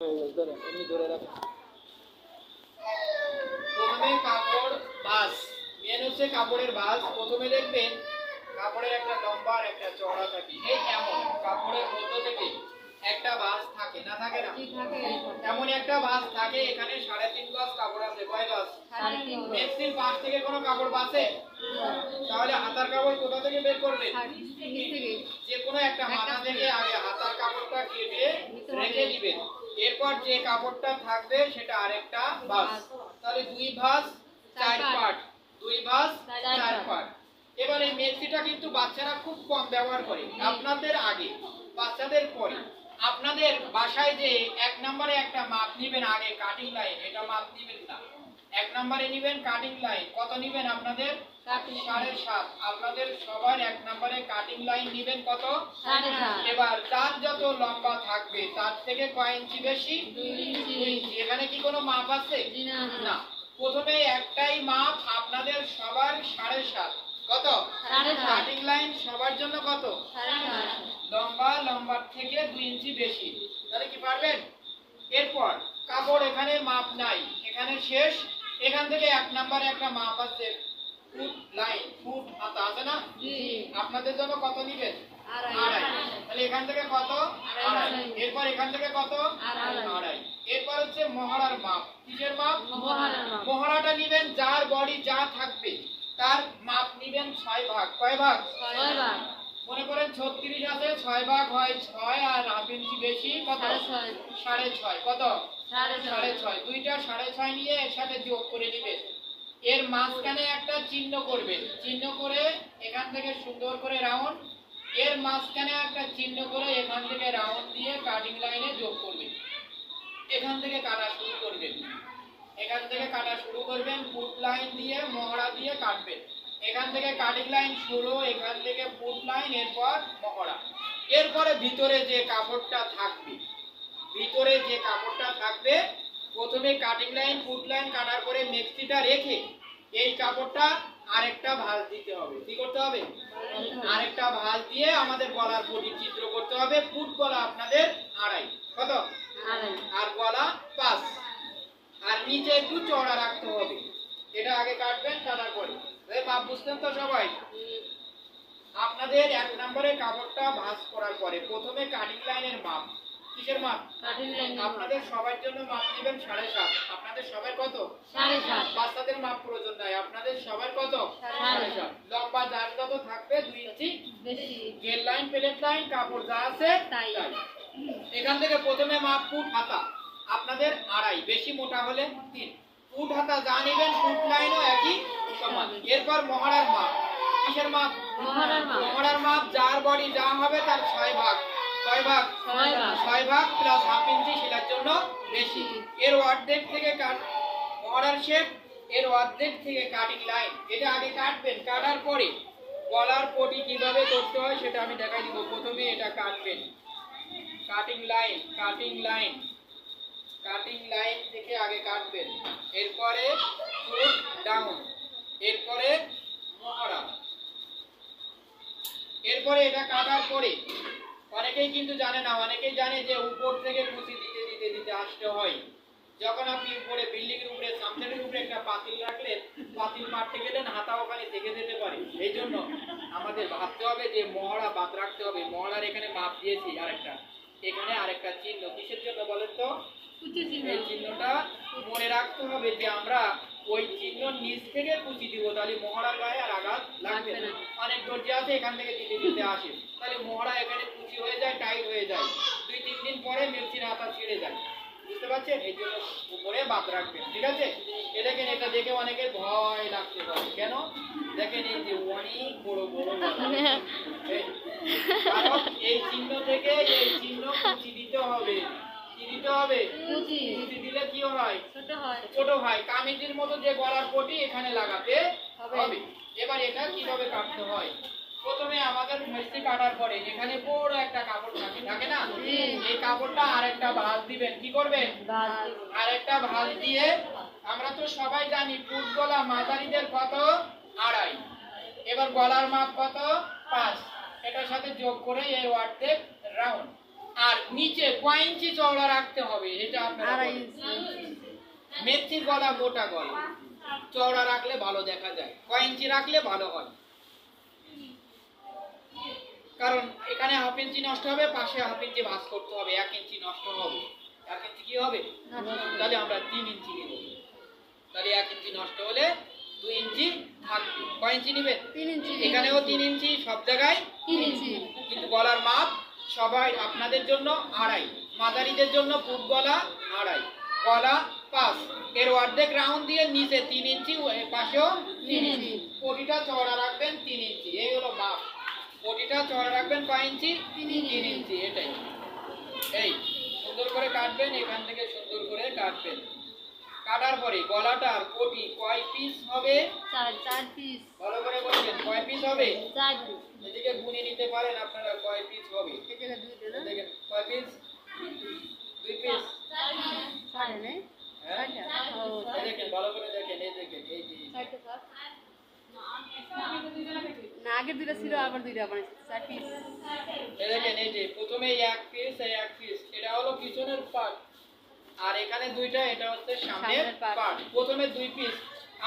প্রথমে কাপড় ভাঁজ, মেন হচ্ছে কাপড়ের ভাঁজ। প্রথমে দেখবেন কাপড়ের একটা লম্বা আর একটা চওড়া থাকে, এই এমন কাপড়ের মধ্য থেকে একটা ভাঁজ থাকে, না থাকে না? এমন একটা ভাঁজ থাকে, এখানে 3.5 গজ কাপড় আছে। কয় গজ? মেক্সির পাশ থেকে কোনো কাপড় বাঁচে? তাহলে হাতার কাপড় কোথা থেকে বের করবেন? যে কোনো একটা মাথা থেকে আগে হাতার কাপড়টা কেটে রেখে দিবেন। এরপর যে কাপড়টা থাকবে সেটা আরেকটা ভাঁজ। তাহলে 2 ভাঁজ 4 পার্ট, 2 ভাঁজ 4 পার্ট। এবার এই মেক্সিটা কিন্তু বাচ্চারা খুব কম ব্যবহার করে, আপনাদের আগে বাচ্চাদের পরে। আপনাদের বাসায় যে 1 নম্বরে একটা মাপ নেবেন আগে কাটিং লাইন, এটা মাপ নেবেন না। 1 নম্বরে নেবেন কাটিং লাইন। কত নেবেন আপনাদের? 7.5। আপনাদের সবার 1 নম্বরে কাটিং লাইন নেবেন কত? 7.5। এবার যার যত লম্বা থাকবে তার থেকে কয় ইঞ্চি বেশি? 2 ইঞ্চি। এখানে কি কোনো মাপ আছে? না। প্রথমে একটাই মাপ, আপনাদের সবার 7.5। কত? কাটিং লাইন সবার জন্য কত? 7.5। লম্বা লম্বার থেকে 2 ইঞ্চি বেশি। তাহলে কি পারবেন? এরপর কাপড় এখানে মাপ নাই, এখানে শেষ। এখান থেকে 1 নম্বরে একটা মাপ আছে, ফুট লাইন, ফুট হাতা আছে না? আপনাদের জন্য কত নেবেন? 2.5। তাহলে এখান থেকে কত? 2.5। এরপর এখান থেকে কত? 2.5। এরপর হচ্ছে মহড়ার মাপ। কিসের মাপ? মহড়াটা নেবেন যার বডি যা থাকবে তার মাপ নেবেন 6 ভাগ। কয় ভাগ? 6 ভাগ। মনে করেন 36 আছে, 6 ভাগ হয় 6 আর হাফ ইঞ্চি বেশি, কত? 6.5। কত? 6.5। দুইটা 6.5 নিয়ে এর সাথে যোগ করে দিবেন। এর মাঝখানে একটা চিহ্ন করবেন, চিহ্ন করে এখান থেকে সুন্দর করে রাউন্ড, এর মাঝখানে একটা চিহ্ন করে এখান থেকে রাউন্ড দিয়ে কাটিং লাইনে যোগ করবেন। এখান থেকে কাটা শুরু করবেন, এখান থেকে কাটা শুরু করবেন, ফুট লাইন দিয়ে মহড়া দিয়ে কাটবেন। এখান থেকে কাটিং লাইন শুরু, এখান থেকে ফুট লাইন, এরপর মহড়া। এরপরে ভিতরে যে কাপড়টা থাকবে, ভিতরে যে কাপড়টা থাকবে প্রথমে কাটিং লাইন ফুট লাইন কাটার পরে মেক্সিটা রেখে এই কাপড়টা আরেকটা ভাঁজ দিতে হবে। কি করতে হবে? আরেকটা ভাঁজ দিয়ে আমাদের গলার পটি চিত্র করতে হবে। ফুট গলা আপনাদের 2.5। কত? 2.5। আর গলা 5। আর নিচে একটু চওড়া রাখতে হবে। এটা আগে কাটবেন, কাটার পরে মাপ বুঝতেন তো সবাই? আপনাদের 1 নম্বরে কাপড়টা ভাঁজ করার পরে প্রথমে কাটিং লাইনের মাপ। কিসের মাপ? Cutting line. আপনাদের সবার জন্য মাপ নেবেন 7.5। আপনাদের সবার কত? 7.5। বাচ্চাদের মাপ প্রয়োজন নাই, আপনাদের সবার কত? 7.5। লম্বা যার যত থাকবে 2 ইঞ্চি বেশি। গেল লাইন প্লেট লাইন কাপড় যা আছে তাই। এখান থেকে প্রথমে মাপ ফুট হাতা, আপনাদের 2.5, বেশি মোটা হলে 3। ফুট হাতা যা নেবেন ফুট লাইনও একই সমান। এরপর মহড়ার মাপ। কিসের মাপ? মহড়ার মাপ যার বডি যা হবে তার 6 ভাগ। কয় ভাগ? 6 ভাগ প্লাস হাফ ইঞ্চি সেলার জন্য বেশি। এর অর্ধেক থেকে মহড়ার শেপ, এর অর্ধেক থেকে কাটিং লাইন। এটা আগে কাটবেন, কাটার পরে গলার পটি কিভাবে করতে হয় সেটা আমি দেখাই দিব। প্রথমে এটা কাটবেন, cutting line, cutting line, cutting line থেকে আগে কাটবেন। এরপরে ফুট ডাউন, এরপরে মহড়া। এরপরে এটা কাটার পরে অনেকেই কিন্তু জানে না, অনেকেই জানে যে উপর থেকে কুচি দিতে দিতে দিতে আসতে হয়। যখন আপনি উপরে বিল্ডিং এর উপরে সামনের উপরে একটা পাতিল রাখলেন, পাতিল মারতে গেলেন হাতা ওখানে থেকে যেতে পারে। এই জন্য আমাদের ভাবতে হবে যে মহড়া বাদ রাখতে হবে। মহড়ার এখানে মাপ দিয়েছি আরেকটা, এখানে আরেকটা চিহ্ন। কিসের জন্য বলেন তো? এই চিহ্নটা মনে রাখতে হবে যে আমরা ওই চিহ্ন নিচ থেকে কুচি দিব, তাহলে মহড়ার গায়ে আর আঘাত লাগবে না। অনেক দর্জি আছে এখান থেকে দিতে দিতে আসে, তাহলে মহড়া এখানে কুচি হয়ে যায়, টাইট হয়ে যায়। 2-3 দিন পরে মেক্সির হাতা ছিঁড়ে যায়, বুঝতে পারছেন? এই জন্য উপরে বাদ রাখবেন, ঠিক আছে? এ দেখেন, এটা দেখে অনেকের ভয় লাগতে পারে। কেন? দেখেন এই যে অনেক বড় বড়, কারণ এই চিহ্ন থেকে এই চিহ্ন কুচি দিতে হবে। কি দিতে হবে? কুচি দিলে কি হয়? ছোট হয়। কামিজের মতো যে গলার পটি এখানে লাগাতে হবে। এবার এটা কিভাবে কাটতে হয়? প্রথমে আমাদের মেক্সি কাটার পরে এখানে বড় একটা কাপড় থাকে না? এই কাপড়টা আরেকটা ভাঁজ দিবেন। কি করবেন? আরেকটা ভাঁজ দিয়ে, আমরা তো সবাই জানি ফুট গলা মাঝারিদের কত? 2.5। এবার গলার মাপ কত? 5। এটার সাথে যোগ করে এই অর্ধেক রাউন্ড। আর নিচে কয় ইঞ্চি চওড়া রাখতে হবে এটা আপনারা আড়াই বলেন। ইঞ্চি। মেথির গলা মোটা গলা, চওড়া রাখলে ভালো দেখা যায়, কয় ইঞ্চি রাখলে ভালো হয়? কারণ এখানে হাফ ইঞ্চি নষ্ট হবে, পাশে হাফ ইঞ্চি ভাঁজ করতে হবে, 1 ইঞ্চি নষ্ট হবে। 1 ইঞ্চি কি হবে? তাহলে আমরা 3 ইঞ্চি নিব। তাহলে 1 ইঞ্চি নষ্ট হলে 2 ইঞ্চি থাকবে। কয় ইঞ্চি নেবেন? 3 ইঞ্চি। এখানেও 3 ইঞ্চি, সব জায়গায় 3 ইঞ্চি। কিন্তু গলার মাপ সবাই আপনাদের জন্য 2.5, মাদারিদের জন্য ফুট গলা 2.5, গলা 5, এর অর্ধেক রাউন্ড দিয়ে নিচে 3 ইঞ্চি, পাশেও 3 ইঞ্চি। পটিটা চওড়া রাখবেন 3 ইঞ্চি, এই হলো মাপ। পটিটা চওড়া রাখবেন কয় ইঞ্চি? 3 ইঞ্চি। এটাই, এই সুন্দর করে কাটবেন, এখান থেকে সুন্দর করে কাটবেন। কাটার পরে গলাটার পটি কয় পিস হবে? 4 পিস। ভালো করে বলবেন, কয় পিস হবে? 4 পিস। এদিকে গুনে নিতে পারেন আপনারা কয় পিস হবে। এই জায়গা 2 দেন। দেখেন কয় পিস? 2 পিস। 4 নে? হ্যাঁ, 4টা। ও এই দেখেন ভালো করে দেখেন, এই দেখেন, এই যে 4টা স্যার। না আগে 2টা ছিল, আবার 2টা বানাইছি। 4 পিস। এই দেখেন, এই যে প্রথমে 1 পিস, এই 1 পিস, এটা হলো পিছনের পার্ট, আর এখানে 2টা, এটা হচ্ছে সামনের সামনের part। পার্ট। প্রথমে 2 পিস।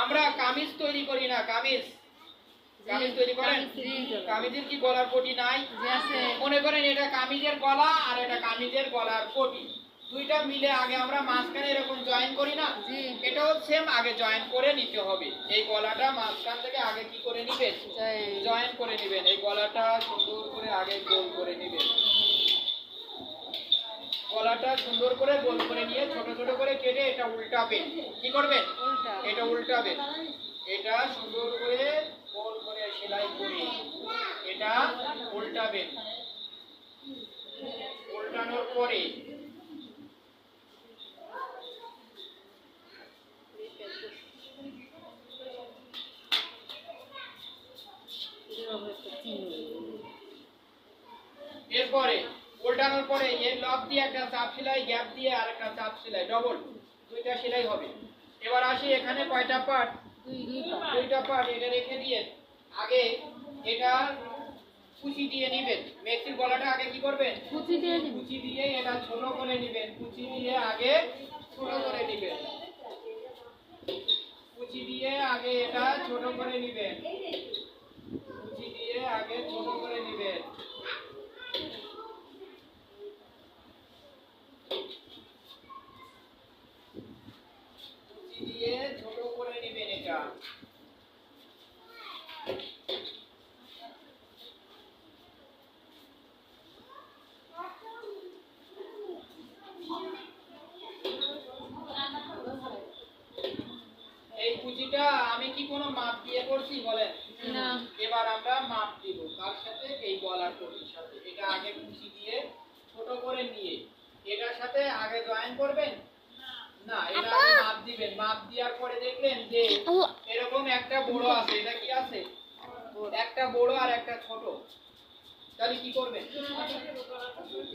আমরা কামিজ তৈরি করি না, কামিজ তৈরি করেন? কামিজের কি গলার পটি নাই? যে আছে। মনে করেন এটা কামিজের গলা আর এটা কামিজের গলার পটি, দুইটা মিলে আগে আমরা মাঝখানে এরকম জয়েন করি না? জি। এটাও সেম, আগে জয়েন করে নিতে হবে। এই গলাটা মাঝখান থেকে আগে কি করে নিবেন? জয়েন করে নিবেন। এই গলাটা সুন্দর করে আগে গোল করে নিবেন। গলাটা সুন্দর করে গোল করে নিয়ে ছোট ছোট করে কেটে এটা উল্টাবেন। কি করবেন? উল্টা। এটা উল্টাবেন। এটা সুন্দর করে গোল করে সেলাই করে এটা উল্টাবেন। উল্টানোর পরে এরপরে উল্টানোর পরে এর লব দিয়ে একটা চাপ সেলাই, গ্যাপ দিয়ে আরেকটা চাপ সেলাই, ডবল 2টা সেলাই হবে। এবার আসি এখানে কয়টা পার্ট? 2টা পার্ট। এটা রেখে দিয়ে আগে এটা কুচি দিয়ে নেবেন। মেথির গলাটা আগে কি করবেন? কুচি দিয়ে নিন। কুচি দিয়ে এটা ছোট করে নেবেন। কুচি দিয়ে আগে ছোট করে নেবেন। কুচি দিয়ে আগে এটা ছোট করে নেবেন। কুচি দিয়ে আগে ছোট করে নেবেন। কুচি দিয়ে ছোট করে নেবেন এটা। এই কুচিটা আমি কি কোনো মাপ দিয়ে করছি বলেন? না। এবার আমরা মাপ দিব তার সাথে, এই গলার পটির সাথে। এটা আগে কুচি দিয়ে ছোট করে নিয়ে এটার সাথে আগে জয়েন করবেন না, এটা আগে মাপ দিবেন। মাপ দেওয়ার পরে দেখলেন যে এরকম একটা বড় আছে, এটা কি আছে? একটা বড় আর একটা ছোট। তাহলে কি করবেন?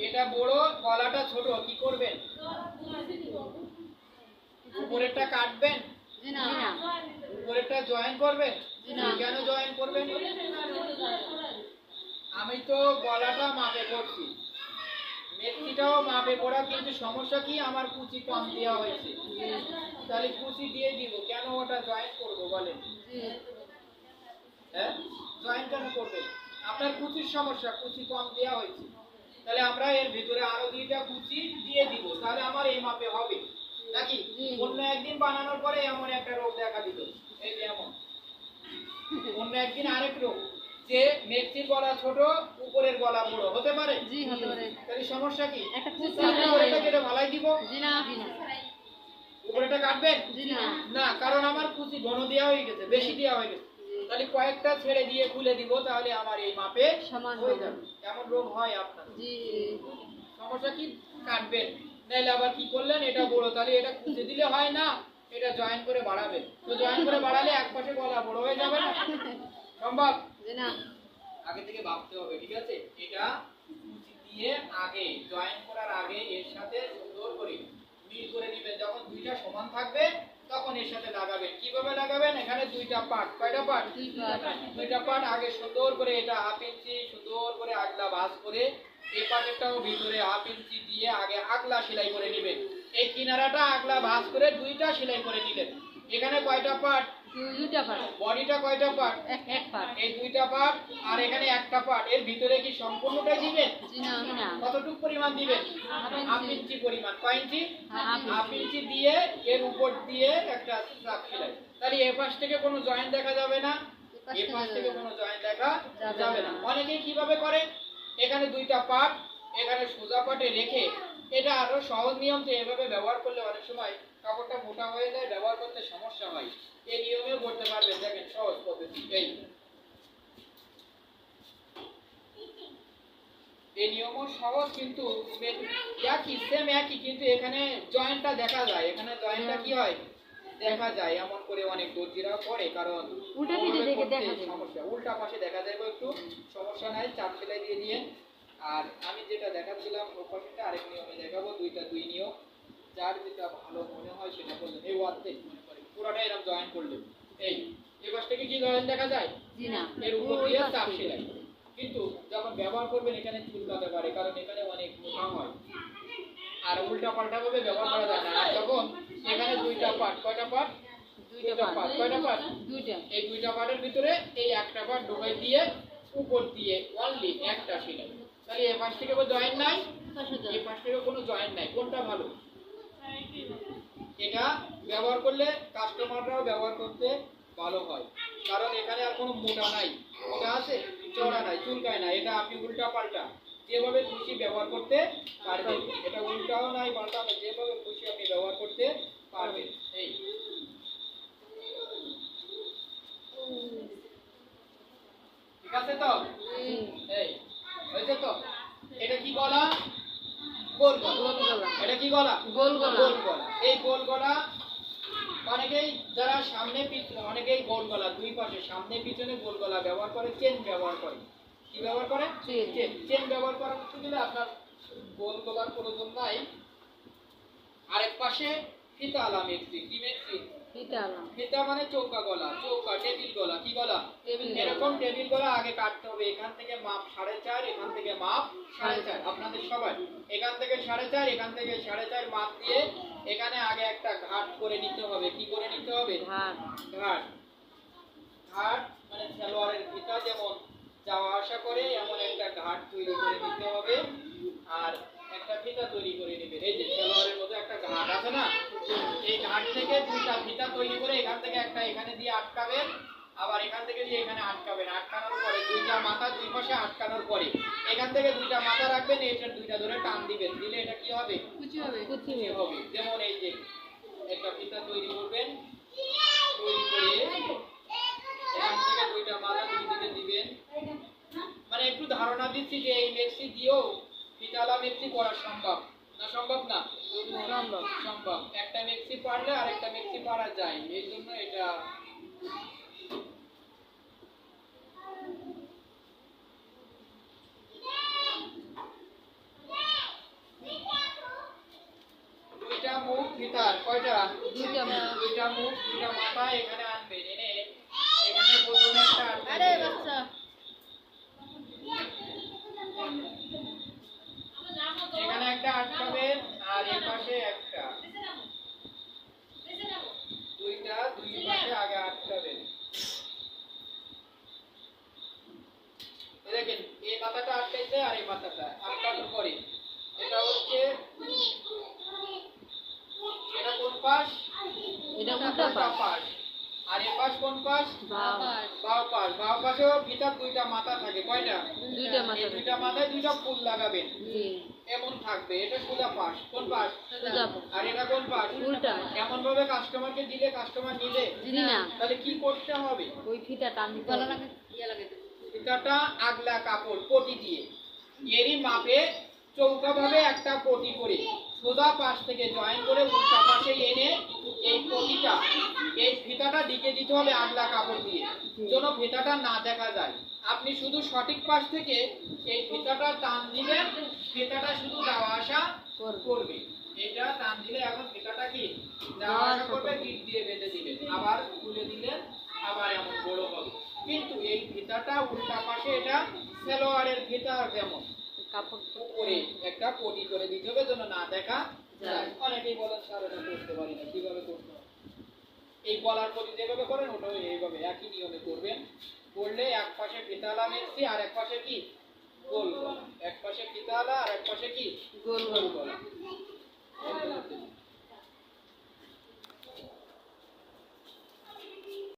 এটা বড়, গলাটা ছোট, কি করবেন? উপরেরটা কাটবেন, জি না। উপরেরটা জয়েন করবেন। না। কেন জয়েন করবেন? আমি তো গলাটা মাপে করছি, মেথিটাও মাপে করা, কিন্তু সমস্যা কি আমার কুচি কম দেওয়া হয়েছে। তাহলে কুচি দিয়ে দিব, কেন ওটা জয়েন করব বলেন? হ্যাঁ, জয়েন কেন করবেন? আপনার কুচির সমস্যা, কুচি কম দেওয়া হয়েছে। তাহলে আমরা এর ভিতরে আরো 2টা কুচি দিয়ে দিব, তাহলে আমার এই মাপে হবে নাকি? অন্য একদিন বানানোর পরে এমন একটা রোগ দেখা দিল, এই যে এমন। অন্য একদিন আরেক রোগ, যে মেথির গলা ছোট, উপরের গলা বড় হতে পারে। জি হতে পারে। তাহলে সমস্যা কি? একটা কুচি উপরেরটা কেটে ভালাই দিব। জি না। উপরেরটা কাটবেন জি না। না, কারণ আমার কুচি ঘন দেওয়া হয়ে গেছে, বেশি দেওয়া হয়ে গেছে। তাহলে কয়েকটা ছেড়ে দিয়ে খুলে দিব, তাহলে আমার এই মাপে সমান হয়ে হবে। যাবে। এমন রোগ হয় আপনার? জি। সমস্যা কি? কাটবেন, নাইলে আবার কি করলেন, এটা বড়, তাহলে এটা কুচে দিলে হয় না, এটা জয়েন করে বাড়াবেন। তো জয়েন করে বাড়ালে এক পাশে গলা বড় হয়ে যাবে না? সম্ভব? জি না। আগে থেকে ভাবতে হবে, ঠিক আছে? এটা কুচি দিয়ে আগে জয়েন করার আগে এর সাথে সুন্দর করে মিল করে নেবেন। যখন 2টা সমান থাকবে তখন এর সাথে লাগাবেন। কিভাবে লাগাবেন? এখানে 2টা পার্ট, কয়টা পার্ট? 2 পার্ট। 2টা পার্ট আগে সুন্দর করে এটা হাফ ইঞ্চি সুন্দর করে আগলা ভাঁজ করে এই পাশেরটাও ভিতরে হাফ ইঞ্চি দিয়ে আগে আগলা সেলাই করে নেবেন। এই কিনারাটা আগলা ভাঁজ করে দুইটা সেলাই করে নিলেন। এখানে কয়টা পার্ট? দুইটা পাট, বডিটা কয়টা পার্ট? এক পাট। এই দুইটা পার্ট আর এখানে একটা পার্ট। এর ভিতরে কি সম্পূর্ণটাই দিবেন? জি না, কতটুকু পরিমাণ দিবেন? হাফ ইঞ্চি পরিমাণ। কয় ইঞ্চি? হাফ ইঞ্চি দিয়ে এর উপর দিয়ে একটা চাপ সেলাই। তাহলে এই পাশ থেকে কোনো জয়েন্ট দেখা যাবে না, এই পাশ থেকে কোনো জয়েন্ট দেখা যাবে না। অনেকে কিভাবে করে, এখানে দুইটা পার্ট এখানে সোজা পাটে রেখে, এটা আরো সহজ নিয়ম, তো এভাবে ব্যবহার করলে অনেক সময় কাপড়টা মোটা হয়ে যায়, ব্যবহার করতে সমস্যা হয়। এই নিয়মেও করতে পারবেন। দেখেন সহজ পদ্ধতি। এই নিয়মও সহজ, কিন্তু একই সেম একই, কিন্তু এখানে জয়েন্টটা দেখা যায়। এখানে জয়েন্টটা কি হয় দেখা যায়, এমন করে অনেক দর্জিরা করে, কারণ উল্টা পিঠে দেখে করতে দেখা যায়। সমস্যা। উল্টা পাশে দেখা যায় একটু সমস্যা নাই, চাপ সেলাই দিয়ে দিয়ে। আর আমি যেটা দেখাচ্ছিলাম ওই পাশেটা আরেক নিয়মে দেখাবো, দুইটা দুই নিয়ম, যার যেটা ভালো মনে হয় সেটা করলেন। এই ওয়ার্ডে মনে করে পুরোটা এরকম জয়েন করলেন। এই পাশ থেকে কি জয়েন দেখা যায়? জি না, এর উপর দিয়ে চাপ সেলাই। কিন্তু যখন ব্যবহার করবেন এখানে চুলকাতে পারে, কারণ এখানে অনেক মোটা হয়, আর উল্টা পাল্টা ভাবে ব্যবহার করা যায় না। আর যখন এখানে দুইটা পার্ট, কয়টা পার্ট? দুইটা পার্ট। কয়টা পার্ট? দুইটা। এই দুইটা পার্টের ভিতরে এই একটা পার্ট ঢোকাই দিয়ে উপর দিয়ে অনলি একটা সেলাই। তাহলে এই পাশ থেকে কোনো জয়েন্ট নাই, এই পাশ থেকে কোনো জয়েন্ট নাই। কোনটা ভালো? এটা ব্যবহার করলে কাস্টমাররাও ব্যবহার করতে ভালো হয়, কারণ এখানে আর কোনো মোটা নাই, মোটা আছে চওড়া নাই, চুলকায় না। এটা আপনি উল্টা পাল্টা যেভাবে খুশি ব্যবহার করতে পারবেন। এটা উল্টাও নাই পাল্টাও নাই, যেভাবে খুশি আপনি ব্যবহার করতে পারবেন। এই ঠিক আছে তো? এই হয়েছে তো? এটা কি গলা? গোল গলা। এটা কি গলা? গোল গলা। গোল গলা। এই গোল গলা অনেকেই যারা সামনে পিছনে, অনেকেই গোল গলা দুই পাশে সামনে পিছনে গোল গলা ব্যবহার করে, চেন ব্যবহার করে। কি ব্যবহার করে? চেন। চেন ব্যবহার করতে গেলে আপনার গোল গলার প্রয়োজন নাই। আরেক পাশে ফিতা আলা মেক্সি। কি মেক্সি? ফিতা মানে চৌকা গলা, চৌকা টেবিল গলা। কি গলা? এরকম টেবিল গলা আগে কাটতে হবে। এখান থেকে মাপ 4.5, এখান থেকে মাপ 4.5। আপনাদের সবাই এখান থেকে 4.5, এখান থেকে 4.5 মাপ দিয়ে এখানে আগে একটা ঘাট করে নিতে হবে। কি করে নিতে হবে? ঘাট। ঘাট মানে সালোয়ারের ফিতা যেমন যাওয়া আসা করে, এমন একটা ঘাট তৈরি করে নিতে হবে। আর একটা ফিতা তৈরি করে নেবেন। এই যে সালোয়ারের মধ্যে একটা ঘাট আছে না, এই ঘাট থেকে দুইটা ফিতা তৈরি করে এখান থেকে একটা এখানে দিয়ে আটকাবেন, আবার এখান থেকে দিয়ে এখানে আটকাবেন। আটকানোর পরে দুইটা মাথা দুই পাশে আটকানোর পরে এখান থেকে দুইটা মাথা রাখবেন, এটা দুইটা ধরে টান দিবেন। দিলে এটা কি হবে? কুচি হবে। যেমন এই যে একটা ফিতা তৈরি করবেন, তৈরি করে এখান থেকে দুইটা মাথা দুই দিকে দিবেন। মানে একটু ধারণা দিচ্ছি যে এই মেক্সি দিয়েও ফিতালা মেক্সি করা সম্ভব না? সম্ভব না? সম্ভব। একটা মেক্সি পারলে আরেকটা মেক্সি পারা যায়, এই জন্য এটা দুইটা মুখ ফিতার কয়টা? দুইটা মুখ, দুইটা মাথা এখানে আনবেন। এনে এখানে প্রথমে একটা এখানে একটা আটকাবেন, আর এই পাশে একটা, দুইটা দুই পাশে আগে আটকাবেন। দেখেন এই মাথাটা আটকাইছে আর এই মাথাটা আটকানোর পরে এটা হচ্ছে, এটা কোন পাশ? এটা উল্টা পাশ। আর এই পাশ কোন পাশ? বাম পাশ। বাম পাশেও ফিতার দুইটা মাথা থাকে। কয়টা? এই দুইটা মাথায় দুইটা ফুল লাগাবেন, এমন থাকবে। এটা সোজা পাশ। কোন পাশ? আর এটা কোন পাশ? উল্টা। এমন ভাবে কাস্টমারকে দিলে কাস্টমার নিবে না। তাহলে কি করতে হবে? ওই ফিতা টান দিতে হবে। ফিতাটা আগলা কাপড় পটি দিয়ে এরই মাপে চৌকা ভাবে একটা পটি করে সোজা পাশ থেকে জয়েন করে উল্টা পাশে এনে এই পটিটা, এই ফিতাটা ঢেকে দিতে হবে আগলা কাপড় দিয়ে, যেন ফিতাটা না দেখা যায়। আপনি শুধু সঠিক পাশ থেকে এই ফিতাটা টান দিবেন, ফিতাটা শুধু যাওয়া আসা করবে। এটা টান দিলে এখন ফিতাটা কি যাওয়া আসা করবে, গিট দিয়ে বেঁধে দিলেন, আবার খুলে দিলেন, আবার এমন বড় হবে। কিন্তু এই ফিতাটা উল্টা পাশে এটা সালোয়ারের ফিতা যেমন কাপড় উপরে একটা পটি করে দিতে হবে যেন না দেখা যায়। যায়। অনেকেই বলেন স্যার এটা করতে পারি না, কিভাবে করতে হবে? এই গলার পটি যেভাবে করেন ওটাও এইভাবে একই নিয়মে করবেন। করলে এক পাশে ফিতালা মেনছি আর এক পাশে কি গোল গলা, এক পাশে ফিতালা আর এক পাশে কি গোল গোল গলা।